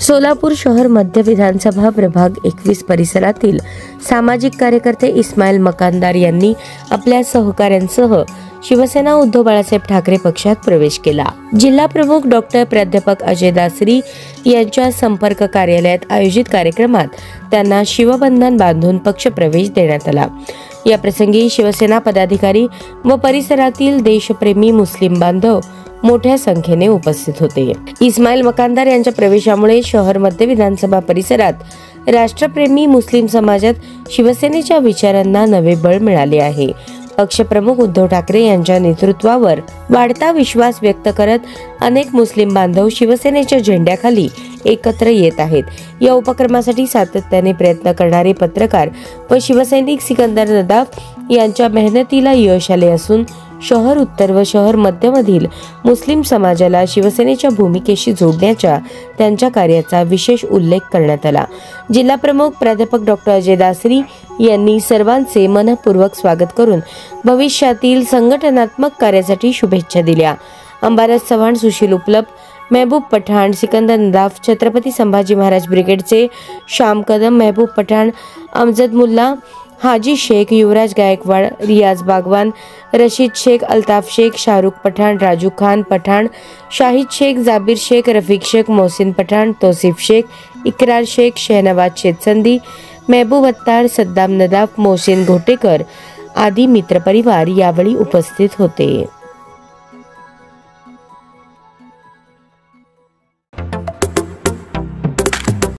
सोलापूर शहर मध्य विधानसभा प्रभाग 21 परिसरातील सामाजिक कार्यकर्ते इस्माईल मकानदार यांनी आपल्या सहकाऱ्यांसह शिवसेना उद्धव बाळासाहेब ठाकरे पक्षात प्रवेश केला। जिल्हा प्रमुख डॉक्टर प्राध्यापक अजय दासरी यांच्या संपर्क कार्यालयात आयोजित कार्यक्रमात त्यांना शिवबंधन बांधून पक्ष प्रवेश देण्यात आला। या प्रसंगी शिवसेना पदाधिकारी व परिसरातील देशप्रेमी मुस्लिम बांधव मोठ्या संख्येने उपस्थित होते। इस्माईल मकानदार यांच्या प्रवेशामुळे शहर मध्य विधानसभा परिसरात राष्ट्रप्रेमी मुस्लिम समाजात शिवसेनेच्या विचारांना नवे बळ मिळाले आहे। पक्षप्रमुख उद्धव ठाकरे यांच्या नेतृत्वावर वाढता विश्वास व्यक्त करत अनेक मुस्लिम बांधव शिवसेनेच्या झेंड्याखाली एकत्र येत आहेत। या उपक्रमासाठी सातत्याने प्रयत्न करणारे पत्रकार व शिवसैनिक सिकंदर नदाफ यांच्या मेहनतीला यश आले असून शहर उत्तर व शहर मध्य मधील मुस्लिम समाजाला शिवसेनेच्या भूमिकेशी जोडण्याच्या त्यांच्या कार्याचा विशेष उल्लेख करण्यात आला। जिल्हा प्रमुख प्राध्यापक डॉक्टर अजय दासरी यांनी सर्वांचे मनपूर्वक स्वागत करून भविष्यातील संघटनात्मक कार्यासाठी शुभेच्छा दिल्या। अंबादास चव्हाण, सुशील उपलब्ध, महबूब पठाण, सिकंदर नदाफ, छत्रपती संभाजी महाराज ब्रिगेडचे श्याम कदम, महबूब पठाण, अमजद मुल्ला, हाजी शेख, युवराज गायकवाड, रियाज बागवान, रशीद शेख, अल्ताफ शेख, शाहरुख पठाण, राजू खान पठाण, शाहिद शेख, जाबिर शेख, रफीक शेख, मोहसिन पठाण, तौसीफ शेख, इकरार शेख, शहनवाज शेतसंदी, महबूब अत्तार, सद्दाम नदाफ, मोहसिन घोटेकर आदी मित्रपरिवार यावेळी उपस्थित होते।